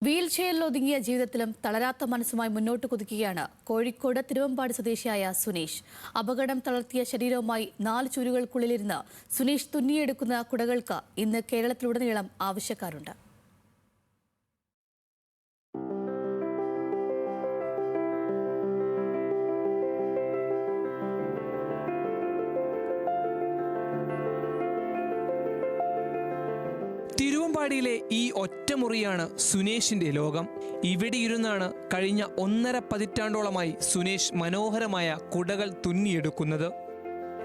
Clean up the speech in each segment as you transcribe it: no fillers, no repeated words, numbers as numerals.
Wheel ചെയറിൽ ഒതുങ്ങിയ ജീവിതത്തിലും തളരാത്ത മനസ്സുമായി മുന്നോട്ട് കുതിക്കുകയാണ് കോഴിക്കോട് തിരുവമ്പാടി സ്വദേശിയായ സുനീഷ്. അപകടം തളർത്തിയ ശരീരവുമായി 4 ചുവരുകൾക്കുള്ളിലിരുന്ന് സുനീഷ് തുന്നിയെടുക്കുന്ന കുടകൾക്ക് ഇന്ന് കേരളത്തിലുടനീളം ആവശ്യക്കാരുണ്ട്. തിരുവമ്പാടിയിലെ ഈ ഒറ്റമുറിയാണ് സുനേഷിന്റെ ലോകം. ഇവിടെ ഇരുന്നാണ് കഴിഞ്ഞ 1.5 പതിറ്റാണ്ടോളമായി സുനേഷ് മനോഹരമായ കുടകൾ തുന്നിയെടുക്കുന്നത്.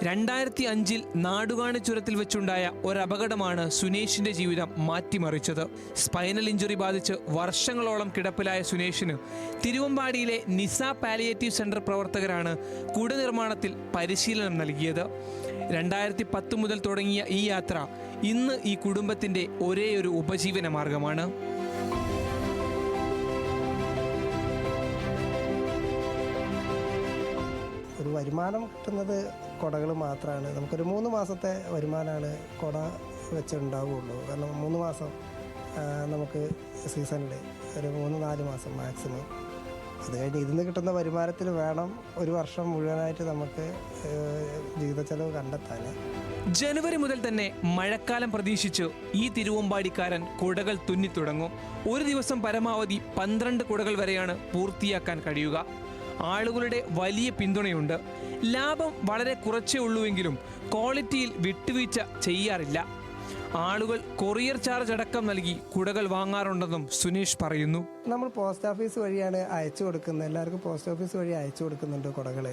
2005-ൽ നാടുകാണി ചുരത്തിൽ വെച്ചുണ്ടായ ഒരപകടമാണ് സുനേഷിന്റെ ജീവിതം മാറ്റിമറിച്ചത്. സ്പൈനൽ ഇഞ്ചുറി ബാധിച്ച് വർഷങ്ങളോളം കിടപ്പിലായ സുനേഷിന് തിരുവമ്പാടിയിലെ നിസ പാലിയേറ്റീവ് സെന്റർ പ്രവർത്തകരാണ് കുട നിർമ്മാണത്തിൽ പരിശീലനം നൽകിയത്. 2010 മുതൽ തുടങ്ങിയ ഈ യാത്ര ഇന്ന് ഈ കുടുംബത്തിന്റെ ഒരേയൊരു ഉപജീവന മാർഗമാണ്. ഒരു വരുമാനം കിട്ടുന്നത് കുടകൾ മാത്രമാണ്. നമുക്കൊരു 3 മാസത്തെ വരുമാനമാണ് കുട വെച്ചുണ്ടാവുകയുള്ളൂ. കാരണം 3 മാസം നമുക്ക് സീസണിൽ ഒരു 3-4 മാസം മാക്സിമം. അത് കഴിഞ്ഞ് ഇതിന് കിട്ടുന്ന വരുമാനത്തിൽ വേണം ഒരു വർഷം മുഴുവനായിട്ട് നമുക്ക് ജീവിത ചെലവ് കണ്ടെത്താൻ. ജനുവരി മുതൽ തന്നെ മഴക്കാലം പ്രതീക്ഷിച്ച് ഈ തിരുവമ്പാടിക്കാരൻ കുടകൾ തുന്നിത്തുടങ്ങും. ഒരു ദിവസം പരമാവധി 12 കുടകൾ വരെയാണ് പൂർത്തിയാക്കാൻ കഴിയുക. ആളുകളുടെ വലിയ പിന്തുണയുണ്ട്. ലാഭം വളരെ കുറച്ചേ ഉള്ളൂവെങ്കിലും ക്വാളിറ്റിയിൽ വിട്ടുവീഴ്ച ചെയ്യാറില്ല. ആളുകൾ കൊറിയർ ചാർജ് അടക്കം നൽകി കുടകൾ വാങ്ങാറുണ്ടെന്നും സുനീഷ് പറയുന്നു. നമ്മൾ പോസ്റ്റ് ഓഫീസ് വഴിയാണ് അയച്ചു കൊടുക്കുന്നത്. എല്ലാവർക്കും പോസ്റ്റ് ഓഫീസ് വഴി അയച്ചു കൊടുക്കുന്നുണ്ട് കുടകൾ.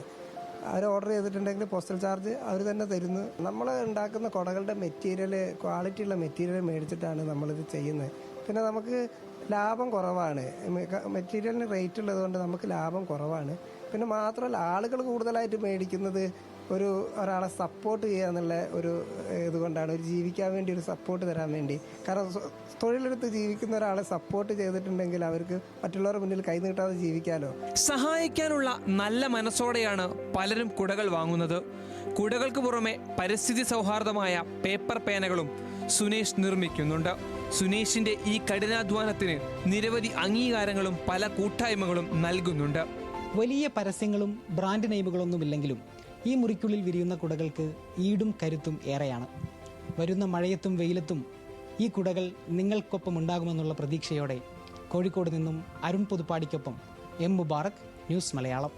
അവർ ഓർഡർ ചെയ്തിട്ടുണ്ടെങ്കിൽ പോസ്റ്റൽ ചാർജ് അവർ തന്നെ തരുന്നു. നമ്മൾ ഉണ്ടാക്കുന്ന കുടകളുടെ മെറ്റീരിയൽ, ക്വാളിറ്റിയുള്ള മെറ്റീരിയൽ മേടിച്ചിട്ടാണ് നമ്മളിത് ചെയ്യുന്നത്. പിന്നെ നമുക്ക് ലാഭം കുറവാണ്. മെറ്റീരിയലിന് റേറ്റ് ഉള്ളതുകൊണ്ട് നമുക്ക് ലാഭം കുറവാണ്. പിന്നെ മാത്രമല്ല ആളുകൾ കൂടുതലായിട്ട് മേടിക്കുന്നത് ഒരാളെ സപ്പോർട്ട് ചെയ്യുക എന്നുള്ള ഒരു ഇതുകൊണ്ടാണ്. ഒരു ജീവിക്കാൻ വേണ്ടി ഒരു സപ്പോർട്ട് തരാൻ വേണ്ടി. കാരണം തൊഴിലെടുത്ത് ജീവിക്കുന്ന ഒരാളെ സപ്പോർട്ട് ചെയ്തിട്ടുണ്ടെങ്കിൽ അവർക്ക് മറ്റുള്ളവരുടെ മുന്നിൽ കൈ നീട്ടാതെ ജീവിക്കാമല്ലോ. സഹായിക്കാനുള്ള നല്ല മനസ്സോടെയാണ് പലരും കുടകൾ വാങ്ങുന്നത്. കുടകൾക്ക് പുറമെ പരിസ്ഥിതി സൗഹാർദ്ദമായ പേപ്പർ പേനകളും സുനേഷ് നിർമ്മിക്കുന്നുണ്ട്. സുനേഷിന്റെ ഈ കഠിനാധ്വാനത്തിന് നിരവധി അംഗീകാരങ്ങളും പല കൂട്ടായ്മകളും നൽകുന്നുണ്ട്. വലിയ പരസ്യങ്ങളും ബ്രാൻഡ് നെയിമുകളൊന്നുമില്ലെങ്കിലും ഈ മുറിക്കുള്ളിൽ വിരിയുന്ന കുടകൾക്ക് ഈടും കരുത്തും ഏറെയാണ്. വരുന്ന മഴയത്തും വെയിലത്തും ഈ കുടകൾ നിങ്ങൾക്കൊപ്പം ഉണ്ടാകുമെന്നുള്ള പ്രതീക്ഷയോടെ കോഴിക്കോട് നിന്നും അരുൺ പുതുപ്പാടിക്കൊപ്പം എം മുബാറക്, ന്യൂസ് മലയാളം.